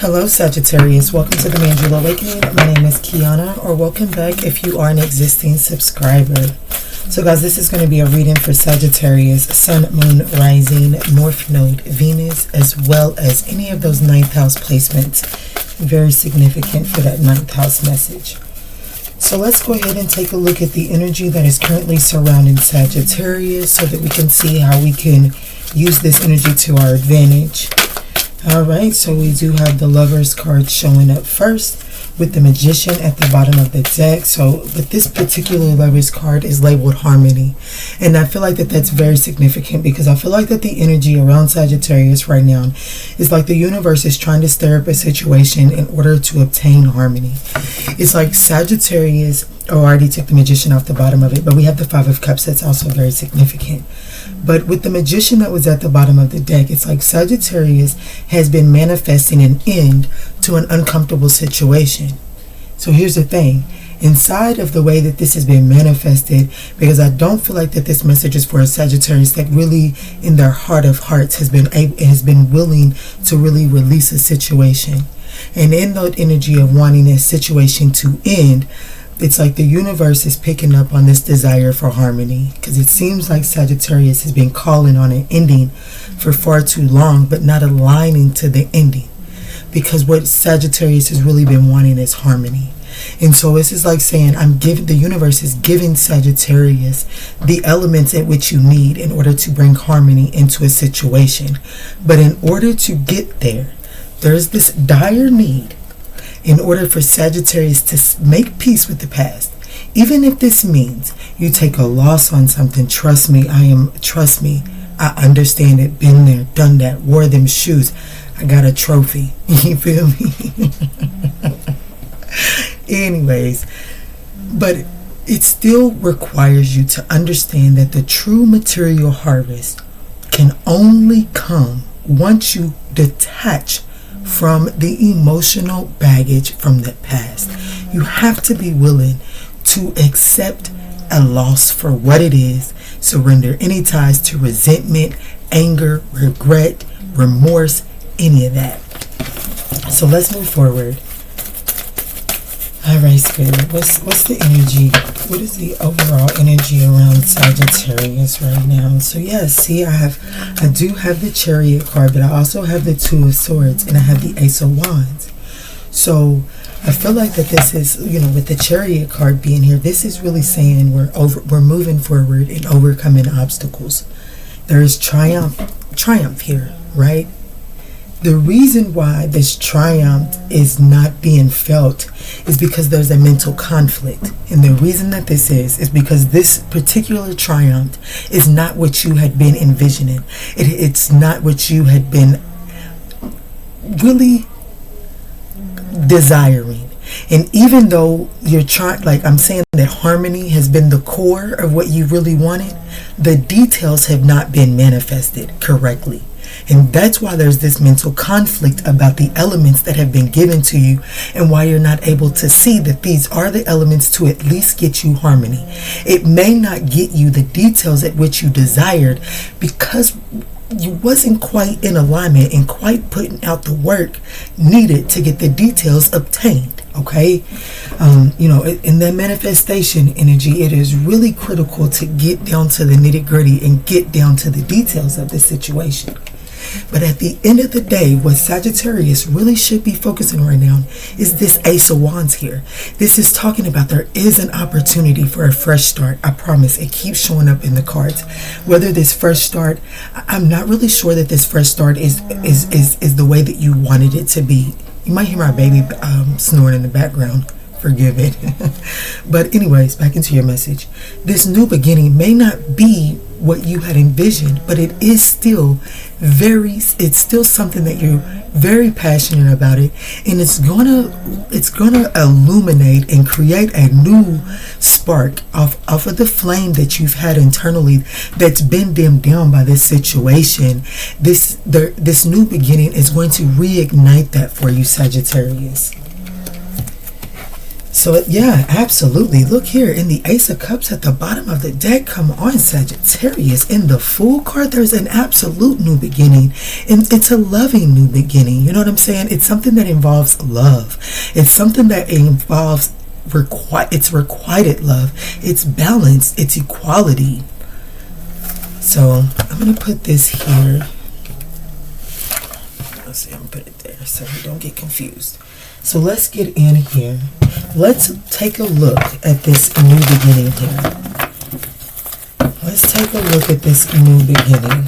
Hello Sagittarius, welcome to the ManjulaAwakening. My name is Kiana, or welcome back if you are an existing subscriber. So guys, this is going to be a reading for Sagittarius, Sun, Moon, Rising, North Node, Venus, as well as any of those 9th house placements. Very significant for that 9th house message. So let's go ahead and take a look at the energy that is currently surrounding Sagittarius so that we can see how we can use this energy to our advantage. Alright, so we do have the Lovers card showing up first with the Magician at the bottom of the deck. So, but this particular Lovers card is labeled Harmony. And I feel like that's very significant because I feel like that the energy around Sagittarius right now is like the universe is trying to stir up a situation in order to obtain harmony. It's like Sagittarius, I already took the Magician off the bottom of it, but we have the Five of Cups that's also very significant. But with the Magician that was at the bottom of the deck, it's like Sagittarius has been manifesting an end to an uncomfortable situation. So here's the thing. Inside of the way that this has been manifested, because I don't feel like that this message is for a Sagittarius that really in their heart of hearts has been willing to really release a situation. And in that energy of wanting this situation to end, it's like the universe is picking up on this desire for harmony, because it seems like Sagittarius has been calling on an ending for far too long, but not aligning to the ending, because what Sagittarius has really been wanting is harmony. And so this is like saying, the universe is giving Sagittarius the elements at which you need in order to bring harmony into a situation. But in order to get there, there's this dire need in order for Sagittarius to make peace with the past. Even if this means you take a loss on something, trust me, I understand it, been there, done that, wore them shoes. I got a trophy. You feel me? Anyways, but it still requires you to understand that the true material harvest can only come once you detach from the emotional baggage from the past. You have to be willing to accept a loss for what it is, surrender any ties to resentment, anger, regret, remorse, any of that. So let's move forward. Alright, Spirit, what's the energy? What is the overall energy around Sagittarius right now? So yes, see, I do have the Chariot card, but I also have the Two of Swords, and I have the Ace of Wands. So I feel like that this is, with the Chariot card being here, this is really saying we're moving forward and overcoming obstacles. There is triumph here, right? The reason why this triumph is not being felt is because there's a mental conflict. And the reason that this is because this particular triumph is not what you had been envisioning. It's not what you had been really desiring. And even though you're trying, like I'm saying, that harmony has been the core of what you really wanted, the details have not been manifested correctly. And that's why there's this mental conflict about the elements that have been given to you, and why you're not able to see that these are the elements to at least get you harmony. It may not get you the details at which you desired because you wasn't quite in alignment and quite putting out the work needed to get the details obtained. Okay, in that manifestation energy, it is really critical to get down to the nitty-gritty and get down to the details of the situation. But at the end of the day, what Sagittarius really should be focusing right now is this Ace of Wands here. This is talking about there is an opportunity for a fresh start. I promise. It keeps showing up in the cards. Whether this fresh start, I'm not really sure that this fresh start is the way that you wanted it to be. You might hear my baby snoring in the background. Forgive it. But anyways, back into your message. This new beginning may not be what you had envisioned, but it is still something that you're very passionate about it, and it's gonna illuminate and create a new spark off of the flame that you've had internally that's been dimmed down by this situation. This new beginning is going to reignite that for you, Sagittarius. So yeah, absolutely. Look here in the Ace of Cups at the bottom of the deck. Come on, Sagittarius. In the Fool card, there's an absolute new beginning, and it's a loving new beginning. You know what I'm saying? It's something that involves love. It's something that involves it's requited love. It's balance. It's equality. So I'm gonna put this here. Let's see. I'm gonna put it there so we don't get confused. So let's get in here. Let's take a look at this new beginning here. Let's take a look at this new beginning.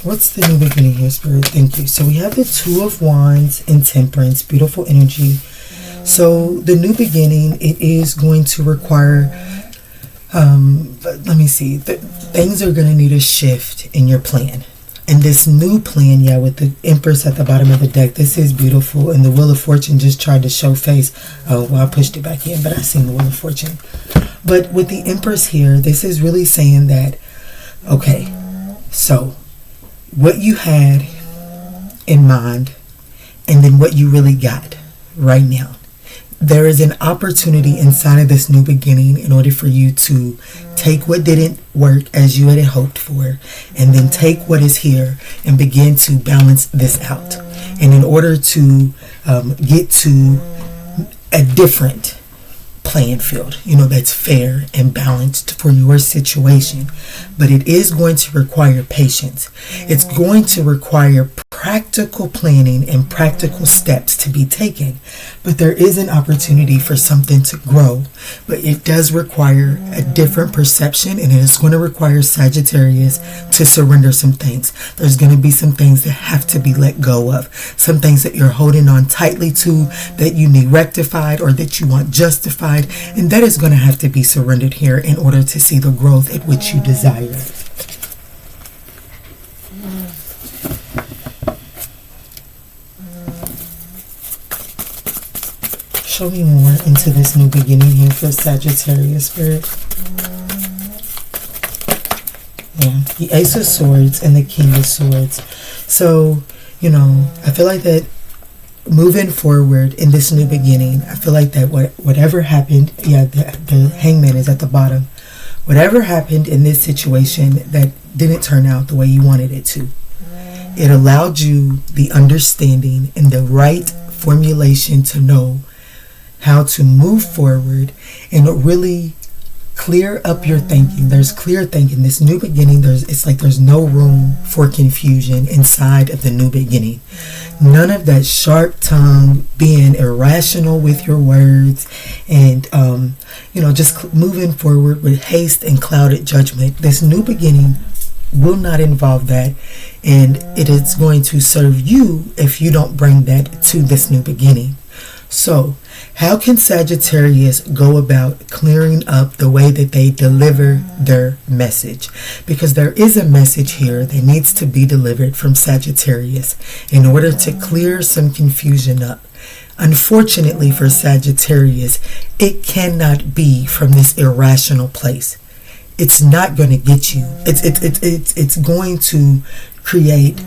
What's the new beginning here, Spirit? Thank you. So we have the Two of Wands and Temperance. Beautiful energy. So the new beginning, it is going to require, let me see, things are going to need a shift in your plan. And this new plan, yeah, with the Empress at the bottom of the deck, this is beautiful. And the Wheel of Fortune just tried to show face. Oh, well, I pushed it back in, but I seen the Wheel of Fortune. But with the Empress here, this is really saying that, okay, so what you had in mind and then what you really got right now. There is an opportunity inside of this new beginning in order for you to take what didn't work as you had hoped for, and then take what is here and begin to balance this out. And in order to get to a different playing field, you know, that's fair and balanced for your situation. But it is going to require patience. It's going to require practical planning and practical steps to be taken. But there is an opportunity for something to grow. But it does require a different perception, and it is going to require Sagittarius to surrender some things. There's going to be some things that have to be let go of. Some things that you're holding on tightly to that you need rectified or that you want justified. And that is going to have to be surrendered here in order to see the growth at which you desire. Show me more into this new beginning here for Sagittarius, Spirit. Yeah, the Ace of Swords and the King of Swords. So, you know, I feel like that moving forward in this new beginning, I feel like that whatever happened, yeah, the Hangman is at the bottom. Whatever happened in this situation that didn't turn out the way you wanted it to, it allowed you the understanding and the right formulation to know how to move forward and really clear up your thinking. There's clear thinking. This new beginning, it's like there's no room for confusion inside of the new beginning. None of that sharp tongue, being irrational with your words, and just moving forward with haste and clouded judgment. This new beginning will not involve that, and it is going to serve you if you don't bring that to this new beginning. So, how can Sagittarius go about clearing up the way that they deliver their message? Because there is a message here that needs to be delivered from Sagittarius in order to clear some confusion up. Unfortunately for Sagittarius, it cannot be from this irrational place. It's not going to get you. It's going to create.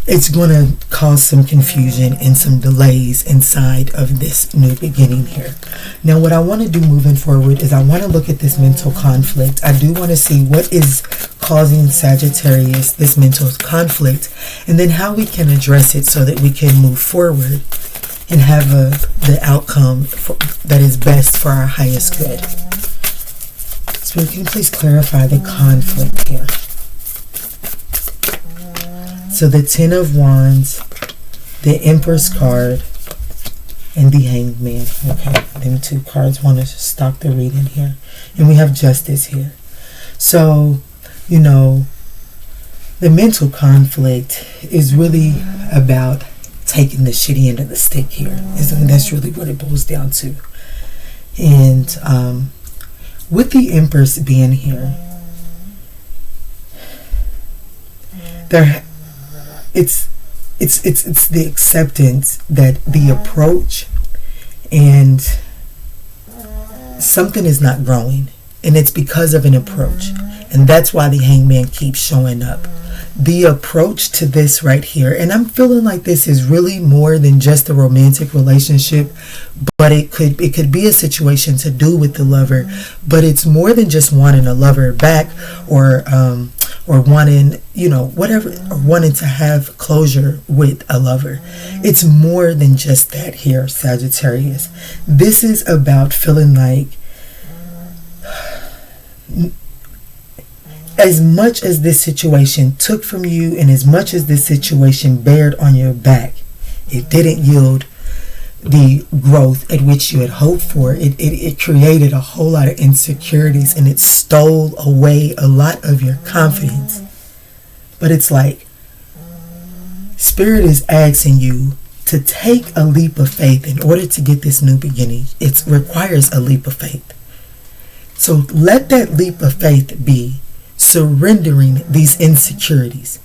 It's going to cause some confusion and some delays inside of this new beginning here. Now, what I want to do moving forward is I want to look at this mental conflict. I do want to see what is causing Sagittarius this mental conflict, and then how we can address it so that we can move forward and have the outcome that is best for our highest good. So can you please clarify the conflict here? So the Ten of Wands, the Empress card, and the Hanged Man. Okay, them two cards want to stop the reading here. And we have Justice here. So, you know, the mental conflict is really about taking the shitty end of the stick here. That's really what it boils down to. And with the Empress being here, it's the acceptance that the approach and something is not growing, and it's because of an approach. And that's why the Hangman keeps showing up. The approach to this right here, and I'm feeling like this is really more than just a romantic relationship, but it could be a situation to do with the lover, but it's more than just wanting a lover back, or wanting, whatever, or wanting to have closure with a lover. It's more than just that here, Sagittarius. This is about feeling like, as much as this situation took from you, and as much as this situation bared on your back, it didn't yield the growth at which you had hoped for. It created a whole lot of insecurities, and it stole away a lot of your confidence. But it's like Spirit is asking you to take a leap of faith in order to get this new beginning. It requires a leap of faith. So let that leap of faith be surrendering these insecurities.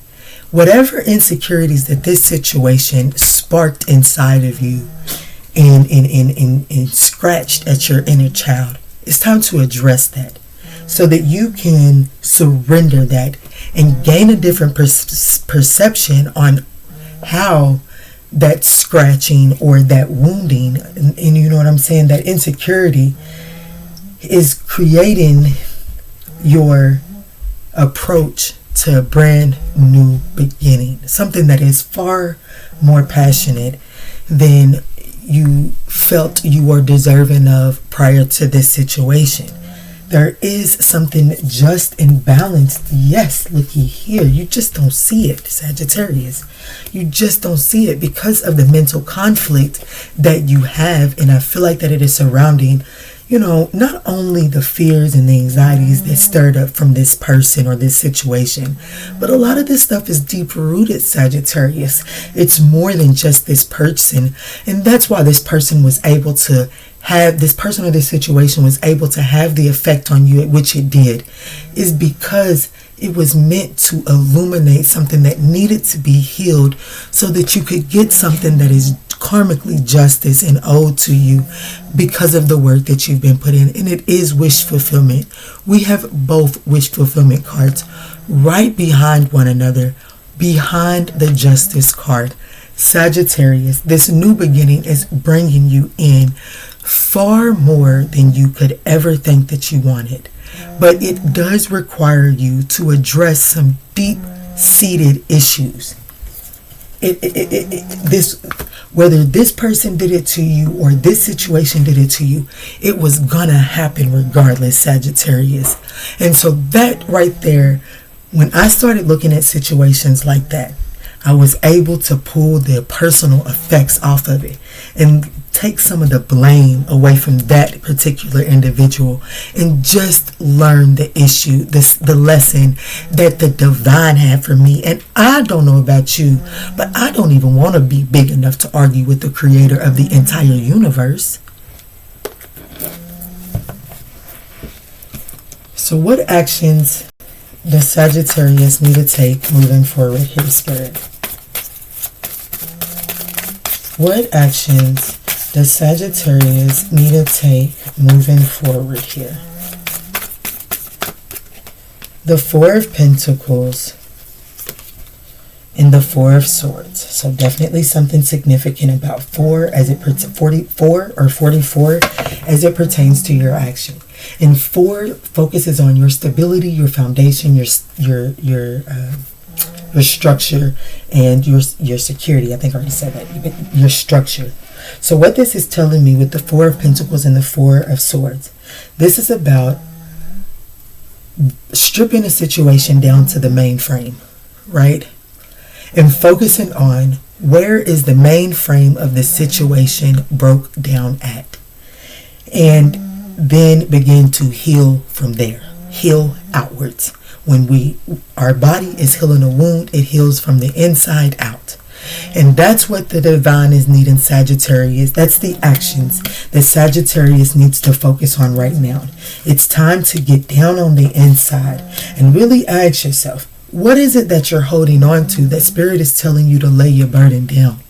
Whatever insecurities that this situation sparked inside of you and scratched at your inner child, it's time to address that so that you can surrender that and gain a different perception on how that scratching or that wounding, and you know what I'm saying, that insecurity is creating your approach to a brand new beginning, something that is far more passionate than you felt you were deserving of prior to this situation. There is something just imbalanced. Yes, looky here. You just don't see it, Sagittarius. You just don't see it because of the mental conflict that you have, and I feel like that it is surrounding not only the fears and the anxieties that stirred up from this person or this situation, but a lot of this stuff is deep rooted, Sagittarius. It's more than just this person. And that's why this person or this situation was able to have the effect on you at which it did, is because it was meant to illuminate something that needed to be healed so that you could get something that is karmically justice and owed to you because of the work that you've been put in. And it is wish fulfillment. We have both wish fulfillment cards right behind one another, behind the justice card. Sagittarius, this new beginning is bringing you in far more than you could ever think that you wanted. But it does require you to address some deep-seated issues. Whether this person did it to you or this situation did it to you, it was gonna happen regardless, Sagittarius. And so that right there, when I started looking at situations like that, I was able to pull the personal effects off of it and take some of the blame away from that particular individual and just learn the issue, the lesson that the divine had for me. And I don't know about you, but I don't even want to be big enough to argue with the creator of the entire universe. So what actions does Sagittarius need to take moving forward here, Spirit? What actions does Sagittarius need to take moving forward here? The Four of Pentacles and the Four of Swords. So definitely something significant about 44 as it pertains to your action. And 4 focuses on your stability, your foundation, your structure, and your security. I think I already said that. Your structure. So what this is telling me with the Four of Pentacles and the Four of Swords, this is about stripping a situation down to the mainframe, right? And focusing on where is the mainframe of the situation broke down at. And then begin to heal from there. Heal outwards. When our body is healing a wound, it heals from the inside out. And that's what the divine is needing, Sagittarius. That's the actions that Sagittarius needs to focus on right now. It's time to get down on the inside and really ask yourself, what is it that you're holding on to that Spirit is telling you to lay your burden down?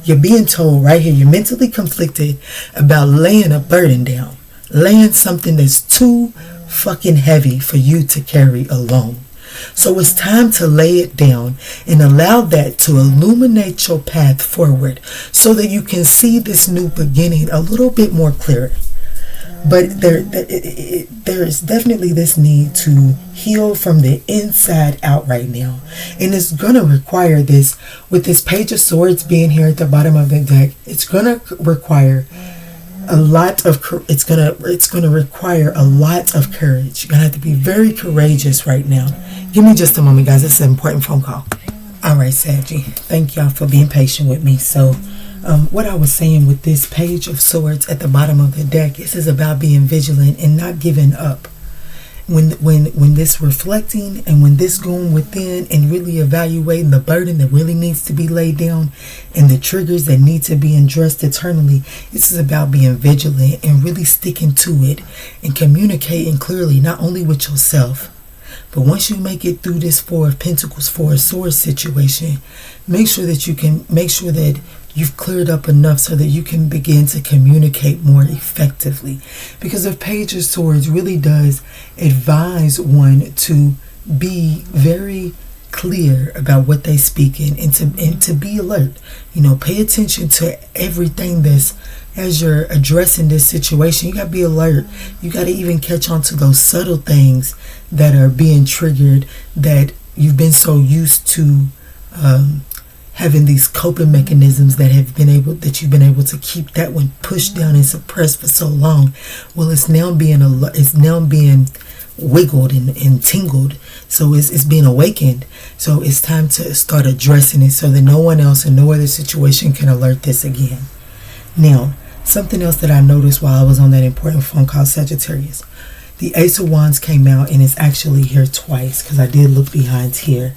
You're being told right here, you're mentally conflicted about laying a burden down. laying something that's too fucking heavy for you to carry alone. So it's time to lay it down and allow that to illuminate your path forward so that you can see this new beginning a little bit more clearer. But there is definitely this need to heal from the inside out right now. And it's going to require this, with this Page of Swords being here at the bottom of the deck, it's going to require a lot of, it's going to require a lot of courage. You're going to have to be very courageous right now. Give me just a moment, guys. This is an important phone call. All right, Saggy. Thank y'all for being patient with me. So, what I was saying with this Page of Swords at the bottom of the deck, this is about being vigilant and not giving up. When this reflecting and when this going within and really evaluating the burden that really needs to be laid down and the triggers that need to be addressed eternally, this is about being vigilant and really sticking to it and communicating clearly, not only with yourself, but once you make it through this Four of Pentacles, Four of Swords situation, make sure that you've cleared up enough so that you can begin to communicate more effectively. Because the Page of Swords really does advise one to be very clear about what they speak in and to be alert. Pay attention to everything as you're addressing this situation. You got to be alert. You got to even catch on to those subtle things that are being triggered, that you've been so used to having these coping mechanisms that you've been able to keep that one pushed down and suppressed for so long. Well, it's now being wiggled and tingled, so it's being awakened. So it's time to start addressing it so that no one else and no other situation can alert this again. Now, something else that I noticed while I was on that important phone call, Sagittarius, the Ace of Wands came out, and it's actually here twice, because I did look behind here,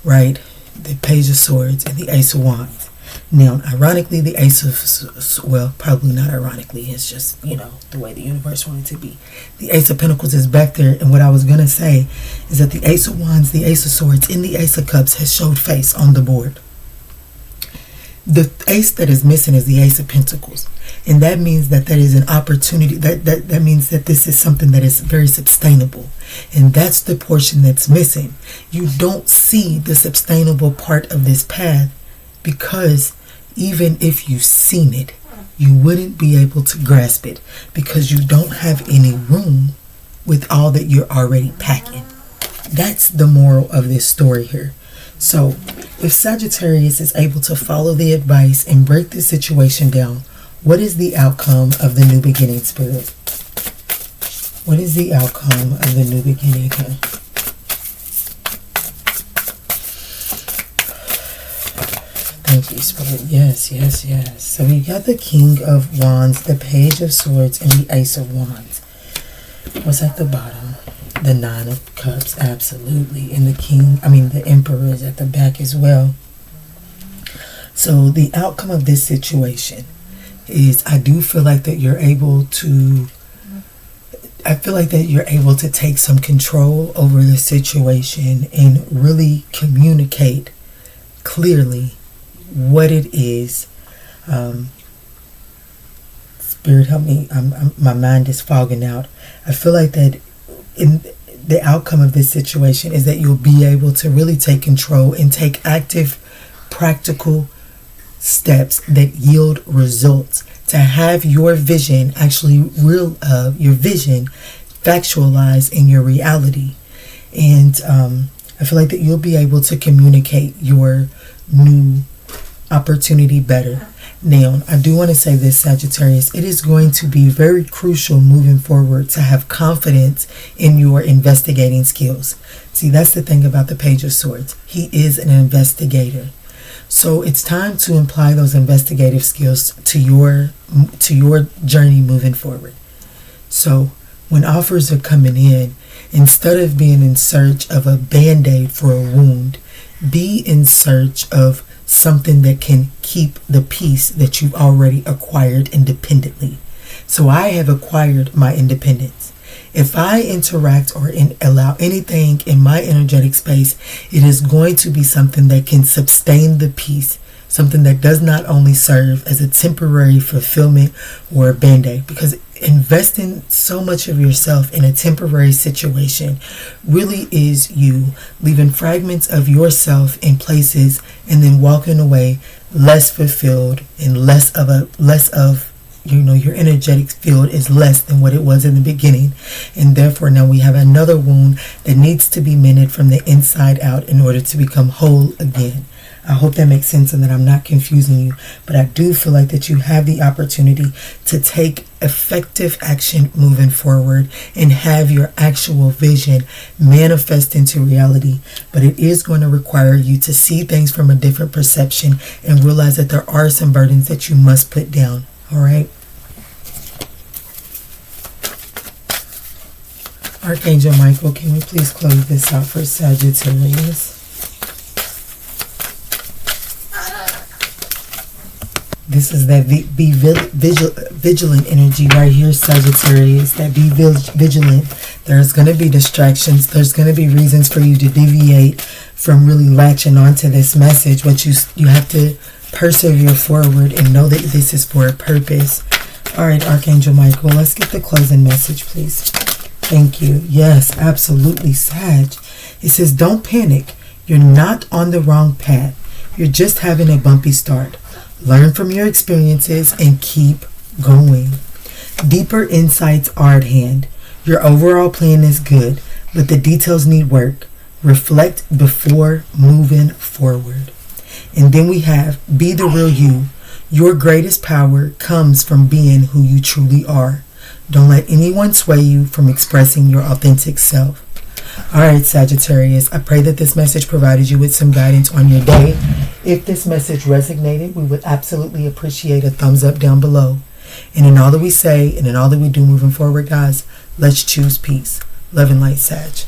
right? The Page of Swords and the Ace of Wands. Now, ironically, the Ace of, well, probably not ironically, it's just, the way the universe wanted it to be. The Ace of Pentacles is back there, and what I was going to say is that the Ace of Wands, the Ace of Swords, and the Ace of Cups has showed face on the board. The ace that is missing is the Ace of Pentacles, and that means that is an opportunity. That means that this is something that is very sustainable, and that's the portion that's missing. You don't see the sustainable part of this path, because even if you've seen it, you wouldn't be able to grasp it, because you don't have any room with all that you're already packing. That's the moral of this story here. So, if Sagittarius is able to follow the advice and break this situation down, what is the outcome of the new beginning, Spirit? What is the outcome of the new beginning here? Thank you, Spirit. Yes, yes, yes. So we got the King of Wands, the Page of Swords, and the Ace of Wands. What's at the bottom? The Nine of Cups, absolutely. And the Emperor is at the back as well. So the outcome of this situation is, I feel like that you're able to take some control over the situation and really communicate clearly what it is. Spirit, help me. My mind is fogging out. I feel like that in the outcome of this situation is that you'll be able to really take control and take active, practical steps that yield results, to have your vision your vision factualized in your reality. And I feel like that you'll be able to communicate your new opportunity better. Now, I do want to say this, Sagittarius, it is going to be very crucial moving forward to have confidence in your investigating skills. See, that's the thing about the Page of Swords. He is an investigator. So it's time to apply those investigative skills to your journey moving forward. So when offers are coming in, instead of being in search of a band-aid for a wound, be in search of something that can keep the peace that you've already acquired independently. So I have acquired my independence. If I interact or allow anything in my energetic space, it is going to be something that can sustain the peace, something that does not only serve as a temporary fulfillment or a band-aid. Because investing so much of yourself in a temporary situation really is you leaving fragments of yourself in places and then walking away less fulfilled and less of your energetic field is less than what it was in the beginning, and therefore now we have another wound that needs to be mended from the inside out in order to become whole again. I hope that makes sense and that I'm not confusing you, but I do feel like that you have the opportunity to take effective action moving forward and have your actual vision manifest into reality. But it is going to require you to see things from a different perception and realize that there are some burdens that you must put down. All right. Archangel Michael, can we please close this out for Sagittarius? This is that be vigilant energy right here, Sagittarius. That be vigilant. There's going to be distractions. There's going to be reasons for you to deviate from really latching onto this message. But you have to persevere forward and know that this is for a purpose. All right, Archangel Michael, let's get the closing message, please. Thank you. Yes, absolutely, Sag. It says, don't panic. You're not on the wrong path. You're just having a bumpy start. Learn from your experiences and keep going. Deeper insights are at hand. Your overall plan is good, but the details need work. Reflect before moving forward. And then we have be the real you. Your greatest power comes from being who you truly are. Don't let anyone sway you from expressing your authentic self. All right, Sagittarius, I pray that this message provided you with some guidance on your day. If this message resonated, we would absolutely appreciate a thumbs up down below. And in all that we say and in all that we do moving forward, guys, let's choose peace. Love and light, Sag.